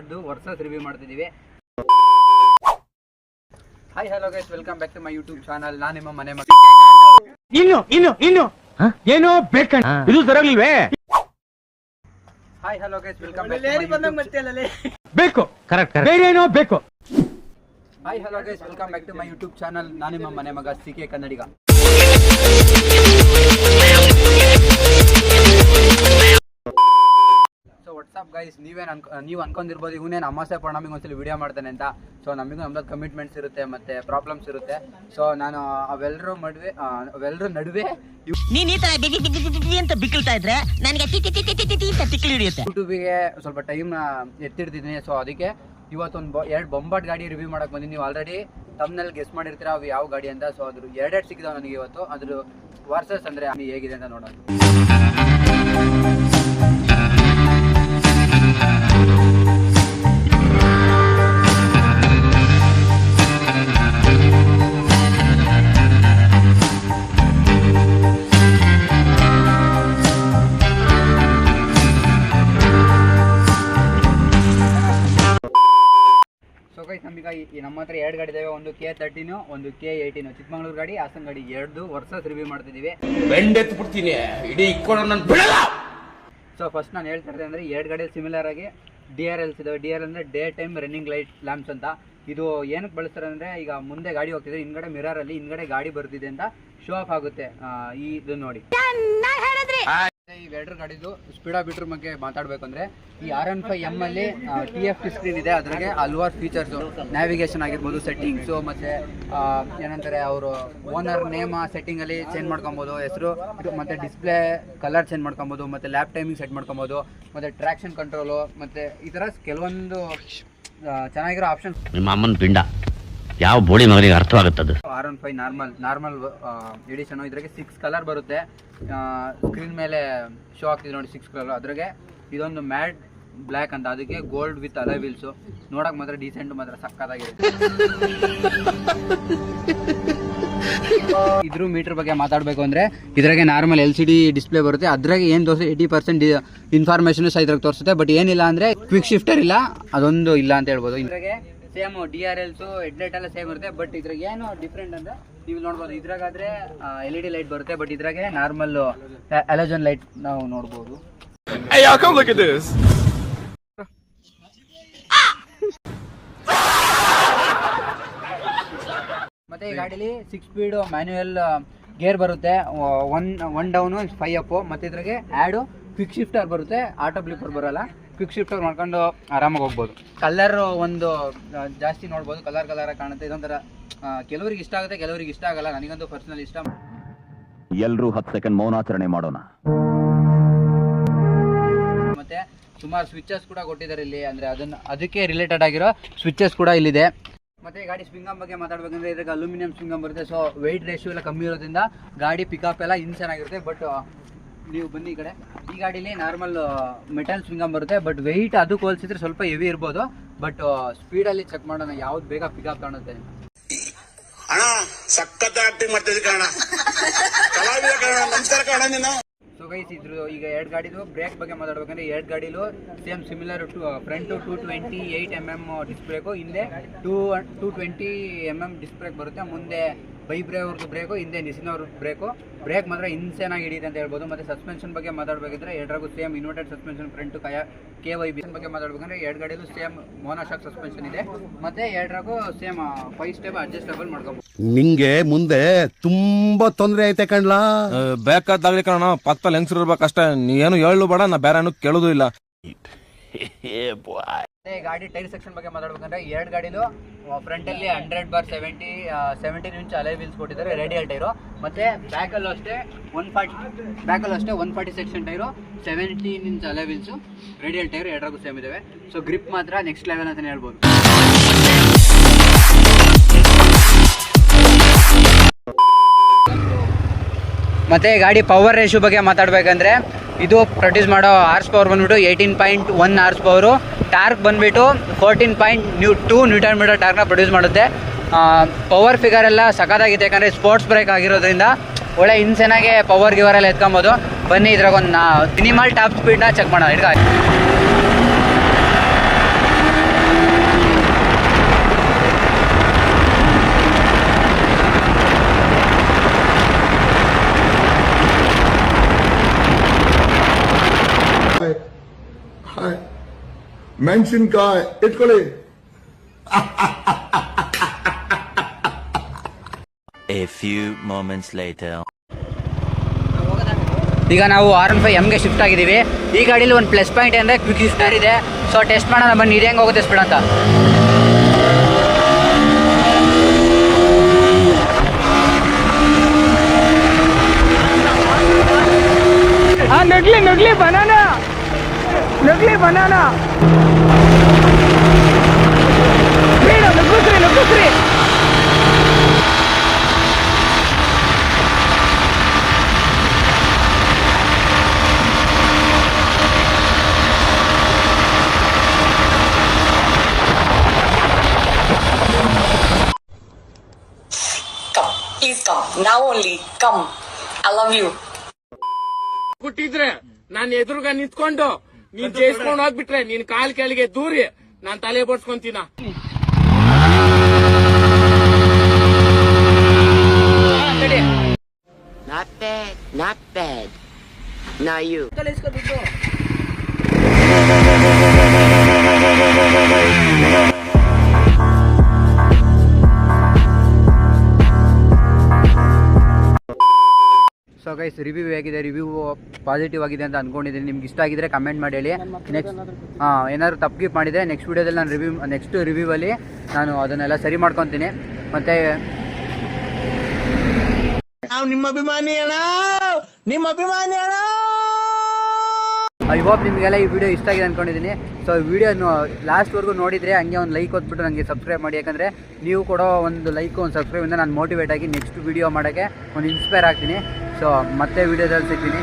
2 versus review ಮಾಡ್ತಿದ್ದೀವಿ. Hi hello guys, welcome back to my YouTube channel. ನಾನು ನಿಮ್ಮ ಮನೆ ಮಗ. ಇನ್ನು ಏನೋ ಬೇಕಣ್ಣ, ಇದು ಸರಿಯಾಗಿಲ್ವೇ? Hi hello guys, welcome back. ಬೇಕು ಕರೆಕ್ಟ್, ಬೇರೆ ಏನೋ ಬೇಕು. Hi hello guys, welcome back to my YouTube channel. ನಾನು ನಿಮ್ಮ ಮನೆ ಮಗ CK Kannadiga. So what's up guys, ನೀವು ಅನ್ಕೊಂಡಿರ್ಬೋದು ಇವನೇನು ಅಮಾಸೆ ಪೌರ್ಣಮಿಗೆ ಒಂದ್ಸಲ ವಿಡಿಯೋ ಮಾಡ್ತಾನೆ ಅಂತ. ಸೊ ನಮಗೂ ನಮ್ದು ಕಮಿಟ್ಮೆಂಟ್ಸ್ ಇರುತ್ತೆ ಮತ್ತೆ ಪ್ರಾಬ್ಲಮ್ಸ್ ಇರುತ್ತೆ. ಸೊ ನಾನು ಅವೆಲ್ಲರ ನಡುವೆ ನೀನ್ ಈ ತರ ಅಂತ ಬಿಕ್ಕಳ್ತಾ ಇದ್ರೆ ನನಗೆ ತಿಕ್ಕಲಿ ಹಿಡಿಯುತ್ತೆ. ಯೂಟ್ಯೂಬಿಗೆ ಸ್ವಲ್ಪ ಟೈಮ್ ಎತ್ತಿಡ್ತಿದ್ದೀನಿ. ಸೊ ಅದಕ್ಕೆ ಇವತ್ತೊಂದು 2 ಬೊಂಬಾಟ್ ಗಾಡಿ ರಿವ್ಯೂ ಮಾಡಕ್ಕೆ ಬಂದಿದ್ದೀನಿ. ನೀವು ಆಲ್ರೆಡಿ ತಮ್ಮನಲ್ಲಿ ಗೆಸ್ ಮಾಡಿರ್ತೀರಾ ಅವು ಯಾವ ಗಾಡಿ ಅಂತ. ಸೊ ಅದ್ರ 2 ಸಿಕ್ಕಿದಾವೆ ನನಗೆ ಇವತ್ತು. ಅದ್ರ ವರ್ಸಸ್ ಅಂದರೆ ಹೇಗಿದೆ ಅಂತ ನೋಡೋಣ. ನಮೀಗ ನಮ್ಮ ಹತ್ರ 2 ಗಾಡಿ ಇದಾವೆ. ಒಂದು K13, ಒಂದು K18. ಚಿಕ್ಕಮಗಳೂರು ಗಾಡಿ, ಹಾಸನ ಗಾಡಿ 2 ವರ್ಸಸ್ ರಿವ್ಯೂ ಮಾಡ್ತಿದ್ದೀವಿ. ಸೊ ಫಸ್ಟ್ ನಾನು ಹೇಳ್ತಾ ಇದ್ದೆ ಅಂದರೆ 2 ಗಾಡಿಯಲ್ಲಿ ಸಿಮಿಲರ್ ಆಗಿ DRLs ಇದಾವೆ. DRL ಅಂದರೆ day time running light lamps ಅಂತ. ಇದು ಏನಕ್ಕೆ ಬಳಸ್ತಾರೆ ಅಂದರೆ, ಈಗ ಮುಂದೆ ಗಾಡಿ ಹೋಗ್ತಿದೆ, ಹಿಂದ್ಗಡೆ ಮಿರರಲ್ಲಿ ಹಿಂದ್ಗಡೆ ಗಾಡಿ ಬರ್ತಿದೆ ಅಂತ ಶೋ ಆಫ್ ಆಗುತ್ತೆ. ಇದು ನೋಡಿ, ಈ 2 ಗಾಡಿದು ಸ್ಪೀಡ್ ಆಫ್ ಮೀಟರ್ ಬಗ್ಗೆ ಮಾತಾಡಬೇಕು ಅಂದರೆ, ಈ R15M ಅಲ್ಲಿ TFT ಸ್ಕ್ರೀನ್ ಇದೆ. ಅದ್ರಾಗೆ ಹಲವಾರು ಫೀಚರ್ಸು, ನ್ಯಾವಿಗೇಷನ್ ಆಗಿರ್ಬೋದು, ಸೆಟ್ಟಿಂಗ್ಸು, ಮತ್ತು ಏನಂತಾರೆ ಅವರು ಓನರ್ ನೇಮ್ ಸೆಟ್ಟಿಂಗಲ್ಲಿ ಚೇಂಜ್ ಮಾಡ್ಕೊಬೋದು, ಹೆಸರು, ಮತ್ತು ಡಿಸ್ಪ್ಲೇ ಕಲರ್ ಚೇಂಜ್ ಮಾಡ್ಕೊಬೋದು, ಮತ್ತು ಲ್ಯಾಪ್ ಟೈಮಿಂಗ್ ಸೆಟ್ ಮಾಡ್ಕೊಬೋದು, ಮತ್ತು ಟ್ರ್ಯಾಕ್ಷನ್ ಕಂಟ್ರೋಲು, ಮತ್ತು ಈ ಥರ ಕೆಲವೊಂದು ಚೆನ್ನಾಗಿರೋ ಆಪ್ಷನ್ಸ್. ನಿಮ್ಮ ಅಮ್ಮನ ಪಿಂಡ ಯಾವ ಬೋಳಿ ಮಗನಿಗೆ ಅರ್ಥವಾಗುತ್ತದೆ. R15 normal edition. ಇದ್ರಾಗೆ 6 ಕಲರ್ ಬರುತ್ತೆ. ಸ್ಕ್ರೀನ್ ಮೇಲೆ ಶೋ ಆಗ್ತಿದೆ ನೋಡಿ, 6 ಕಲರ್. ಅದ್ರಾಗೆ ಇದೊಂದು ಮ್ಯಾಟ್ ಬ್ಲ್ಯಾಕ್ ಅಂತ, ಅದಕ್ಕೆ ಗೋಲ್ಡ್ ವಿತ್ ಅಲೈ ವೀಲ್ಸು. ನೋಡಕ್ ಮಾತ್ರ ಡೀಸೆಂಟ್, ಮಾತ್ರ ಸಕ್ಕತ್ತಾಗಿರುತ್ತೆ. ಇದ್ರ ಮೀಟರ್ ಬಗ್ಗೆ ಮಾತಾಡಬೇಕು ಅಂದರೆ, ಇದ್ರಾಗೆ ನಾರ್ಮಲ್ LCD ಡಿಸ್ಪ್ಲೇ ಬರುತ್ತೆ. ಅದ್ರಾಗೆ ಏನು ತೋರಿಸುತ್ತೆ 80% ಇನ್ಫಾರ್ಮೇಷನ್ ಸಹ ಇದ್ರಾಗ ತೋರಿಸುತ್ತೆ. ಬಟ್ ಏನಿಲ್ಲ ಅಂದರೆ ಕ್ವಿಕ್ ಶಿಫ್ಟರ್ ಇಲ್ಲ, ಅದೊಂದು ಇಲ್ಲ ಅಂತ ಹೇಳ್ಬೋದು. ಇದ್ರಾಗೆ ಸೇಮ್ DRLಸು ಹೆಡ್ಲೈಟ್ ಎಲ್ಲ ಸೇಮ್ ಇರುತ್ತೆ. ಬಟ್ ಇದ್ರಾಗ ಏನು ಡಿಫ್ರೆಂಟ್ ಅಂದರೆ, ನೀವು ನೋಡ್ಬೋದು, ಇದ್ರಾಗಾದ್ರೆ LED ಲೈಟ್ ಬರುತ್ತೆ. ಬಟ್ ಇದ್ರಾಗೆ ನಾರ್ಮಲ್ ಹ್ಯಾಲೋಜನ್ ಲೈಟ್ ನಾವು ನೋಡ್ಬೋದು. ಮತ್ತೆ ಈ ಗಾಡೀಲಿ 6 ಸ್ಪೀಡ್ ಮ್ಯಾನ್ಯುಯಲ್ ಗೇರ್ ಬರುತ್ತೆ. One down 5 up. ಮತ್ತೆ ಇದ್ರಾಗೆ ಆ್ಯಡು ಕ್ವಿಕ್ ಶಿಫ್ಟರ್ ಬರುತ್ತೆ, ಆಟೋ ಬ್ಲಿಪ್ಪರ್ ಬರೋಲ್ಲ. ಕ್ವಿಕ್ ಶಿಫ್ಟರ್ ಮಾಡ್ಕೊಂಡು ಆರಾಮಾಗಿ ಹೋಗ್ಬೋದು. ಕಲರ್ ಒಂದು ಜಾಸ್ತಿ ನೋಡ್ಬೋದು, ಕಲರ್ ಕಾಣುತ್ತೆ. ಇದೊಂಥರ ಕೆಲವರಿಗೆ ಇಷ್ಟ ಆಗುತ್ತೆ, ಕೆಲವರಿಗೆ ಇಷ್ಟ ಆಗಲ್ಲ. ನನಗಂತೂ ಪರ್ಸನಲ್ ಇಷ್ಟ. ಎಲ್ಲರೂ 10 ಸೆಕೆಂಡ್ ಮೌನಾಚರಣೆ ಮಾಡೋಣ. ಮತ್ತೆ ಸುಮಾರು ಸ್ವಿಚಸ್ ಕೂಡ ಕೊಟ್ಟಿದ್ದಾರೆ ಇಲ್ಲಿ, ಅಂದರೆ ಅದಕ್ಕೆ ರಿಲೇಟೆಡ್ ಆಗಿರೋ ಸ್ವಿಚಸ್ ಕೂಡ ಇಲ್ಲಿದೆ. ಮತ್ತೆ ಗಾಡಿ ಸ್ವಿಂಗಮ್ ಬಗ್ಗೆ ಮಾತಾಡ್ಬೇಕಂದ್ರೆ, ಇದ್ರಾಗ ಅಲ್ಯೂಮಿನಿಯಂ ಸ್ವಿಂಗಮ್ ಬರುತ್ತೆ. ಸೊ ವೆಯ್ಟ್ ರೇಷಿಯೋ ಎಲ್ಲ ಕಮ್ಮಿ ಇರೋದ್ರಿಂದ ಗಾಡಿ ಪಿಕಪ್ ಎಲ್ಲ ಚೆನ್ನಾಗಿರುತ್ತೆ. ಬಟ್ ನೀವು ಬನ್ನಿ ಈ ಕಡೆ, ಈ ಗಾಡೀಲಿ ನಾರ್ಮಲ್ ಮೆಟಲ್ ಸ್ವಿಂಗಮ್ ಬರುತ್ತೆ. ಬಟ್ ವೆಯ್ಟ್ ಅದಕ್ಕೆ ಹೋಲಿಸಿದ್ರೆ ಸ್ವಲ್ಪ ಹೆವಿ ಇರ್ಬೋದು. ಬಟ್ ಸ್ಪೀಡಲ್ಲಿ ಚೆಕ್ ಮಾಡೋಣ ಯಾವ್ದು ಬೇಗ ಪಿಕಪ್ ಕಾಣುತ್ತೆ. ಸೊ ಗೈಸ್, ಇದ್ರು ಈಗ 2 ಗಾಡಿದು ಬ್ರೇಕ್ ಬಗ್ಗೆ ಮಾತಾಡ್ಬೇಕಂದ್ರೆ, 2 ಗಾಡಿಲೂ same similar. Front 228mm disc brake, ಹಿಂದೆ 220mm ಡಿಸ್ಕ್ ಬ್ರೇಕ್ ಬರುತ್ತೆ. ಮುಂದೆ ಬೈಬ್ರೆ ಅವ್ರದ್ದು ಬ್ರೇಕು, ಹಿಂದೆ ನಿಸಿನ್ ಅವ್ರದ್ದು ಬ್ರೇಕು. ಬ್ರೇಕ್ ಮಾತ್ರ ಇನ್ಸೇನಾಗಿ ಹಿಡಿಯುತ್ತೆ ಅಂತ ಹೇಳ್ಬೋದು. ಮತ್ತು ಸಸ್ಪೆನ್ಷನ್ ಬಗ್ಗೆ ಮಾತಾಡಬೇಕಿದ್ರೆ, 2ರಾಗೂ same inverted suspension. Front KYB ಬಗ್ಗೆ ಮಾತಾಡ್ಬೇಕಂದ್ರೆ, 2 ಗಾಡಿಲೂ ಸೇಮ್ ಮೋನೋಶಾಕ್ ಸಸ್ಪೆನ್ಷನ್ ಇದೆ. ಮತ್ತು 2ರಾಗೂ ಸೇಮ್ 5 ಸ್ಟೆಪ್ ಅಡ್ಜಸ್ಟಬಲ್ ಮಾಡ್ಕೋಬಹುದು. ನಿಂಗೆ ಮುಂದೆ ತುಂಬಾ ತೊಂದರೆ ಐತೆ ಕಣ್ಲಾ. ಬೇಕಾದಾಗಲಿ ಕಣ, ಪಕ್ಕದಲ್ಲಿ ಹೆಂಗಸರು ಇರ್ಬೇಕಷ್ಟೇ. ನೀನು ಹೇಳು ಬೇಡ, ನಾ ಬೇರೆ ಏನು ಕೇಳೋದು ಇಲ್ಲ. ಗಾಡಿ ಟೈರ್ ಸೆಕ್ಷನ್ ಬಗ್ಗೆ ಮಾತಾಡ್ಬೇಕಂದ್ರೆ, 2 ಗಾಡಿಲೂ ಫ್ರಂಟ್ ಅಲ್ಲಿ 100/70 17 ಇಂಚ್ ಅಲೈ ವೀಲ್ಸ್ ಕೊಟ್ಟಿದ್ದಾರೆ, ರೇಡಿಯಲ್ ಟೈರು. ಮತ್ತೆ ಬ್ಯಾಕಲ್ಲೂ ಅಷ್ಟೇ 140 section tyre, 17 inch alloy wheels, radial tyre. 2ರಾಗೂ ಸೇಮ್ ಇದಾವೆ. ಸೊ ಗ್ರಿಪ್ ಮಾತ್ರ ನೆಕ್ಸ್ಟ್ ಲೆವೆಲ್ ಅಂತಾನೆ ಹೇಳ್ಬೋದು. ಮತ್ತೆ ಗಾಡಿ ಪವರ್ ರೇಷಿಯೋ ಬಗ್ಗೆ ಮಾತಾಡ್ಬೇಕಂದ್ರೆ, ಇದು ಪ್ರೊಡ್ಯೂಸ್ ಮಾಡೋ ಹಾರ್ಸ್ ಪವರ್ ಬಂದ್ಬಿಟ್ಟು 18.1 ಹಾರ್ಸ್ ಪವರು. ಟಾರ್ಕ್ ಬಂದುಬಿಟ್ಟು 14.2 ನ್ಯೂಟನ್ ಮೀಟರ್ ಟಾರ್ಕ್ನ ಪ್ರೊಡ್ಯೂಸ್ ಮಾಡುತ್ತೆ. ಪವರ್ ಫಿಗರ್ ಎಲ್ಲ ಸಖತ್ತಾಗಿದೆ, ಯಾಕಂದರೆ ಸ್ಪೋರ್ಟ್ಸ್ ಬ್ರೇಕ್ ಆಗಿರೋದ್ರಿಂದ ಒಳ್ಳೆ ಇನ್ಸೆನಾಗೆ ಪವರ್ ಗಿವರೆಲ್ಲ ಎತ್ಕೊಬೋದು. ಬನ್ನಿ ಇದ್ರಾಗ ಒಂದು ಮಿನಿಮಲ್ ಟಾಪ್ ಸ್ಪೀಡ್ನ ಚೆಕ್ ಮಾಡೋಣ. ಮೆಣಸಿನ್ಕಾಯಿ ಇಟ್ಕೊಳ್ಳಿ. A few moments later. ಈಗ ನಾವು R15 Mಗೆ ಶಿಫ್ಟ್ ಆಗಿದ್ದೀವಿ. ಈ ಗಾಡೀಲಿ ಒಂದು ಪ್ಲಸ್ ಪಾಯಿಂಟ್ ಅಂದರೆ ಕ್ವಿಕ್ ಸ್ಟಾರ್ ಇದೆ. ಸೊ ಟೆಸ್ಟ್ ಮಾಡೋಣ ಬನ್ನಿ, ಇದು ಹೆಂಗೆ ಹೋಗುತ್ತೆ ಸ್ಪೀಡ್ ಅಂತ. ನಗ್ಲಿ ಬನಾನಾ ನುಗ್ಗುಸ್ರಿ Please come. Now only. Come. I love you. ಹುಟ್ಟಿದ್ರೆ ನಾನು ಎದುರುಗ ನಿಂತ್ಕೊಂಡು ನೀನ್ ಜಯಿಸ್ಕೊಂಡು ಹೋಗ್ಬಿಟ್ರೆ ನೀನ್ ಕಾಲ್ ಕೆಳಗೆ ದೂರಿ ನಾನ್ ತಲೆ ಬೋಡ್ಸ್ಕೊಂತೀನ. Not bad. Now you. So guys, review ಹೇಗಿದೆ? ರಿವ್ಯೂ ಪಾಸಿಟಿವ್ ಆಗಿದೆ ಅಂತ ಅಂದ್ಕೊಂಡಿದ್ದೀನಿ. ನಿಮ್ಗೆ ಇಷ್ಟ ಆಗಿದ್ರೆ ಕಮೆಂಟ್ ಮಾಡಿ ಹೇಳಿ. ನೆಕ್ಸ್ಟ್ ಏನಾದ್ರು ತಪ್ಪು ಗಿಪ್ ಮಾಡಿದರೆ ನೆಕ್ಸ್ಟ್ ವೀಡಿಯೋದಲ್ಲಿ ನಾನು ನೆಕ್ಸ್ಟ್ ರಿವ್ಯೂವಲ್ಲಿ ನಾನು ಅದನ್ನೆಲ್ಲ ಸರಿ ಮಾಡ್ಕೊತೀನಿ. ಮತ್ತು ನಿಮ್ಮ ಅಭಿಮಾನಿ ಅಣ್ಣ. ಐ ಹೋಪ್ ನಿಮಗೆಲ್ಲ ಈ ವಿಡಿಯೋ ಇಷ್ಟ ಆಗಿದೆ ಅಂದ್ಕೊಂಡಿದ್ದೀನಿ. ಸೊ ವಿಡಿಯೋನು ಲಾಸ್ಟ್ವರೆಗೂ ನೋಡಿದರೆ ಹಂಗೆ ಒಂದು ಲೈಕ್ ಕೊಟ್ಬಿಟ್ಟು ನನಗೆ ಸಬ್ಸ್ಕ್ರೈಬ್ ಮಾಡಿ. ಯಾಕಂದರೆ ನೀವು ಕೊಡೋ ಒಂದು ಲೈಕ್ ಒಂದು ಸಬ್ಸ್ಕ್ರೈಬಿಂದ ನಾನು ಮೋಟಿವೇಟ್ ಆಗಿ ನೆಕ್ಸ್ಟ್ ವಿಡಿಯೋ ಮಾಡೋಕ್ಕೆ ಒಂದು ಇನ್ಸ್ಪೈರ್ ಆಗ್ತೀನಿ. ಸೊ ಮತ್ತೆ ವಿಡಿಯೋದಲ್ಲಿ ಸಿಗ್ತೀನಿ.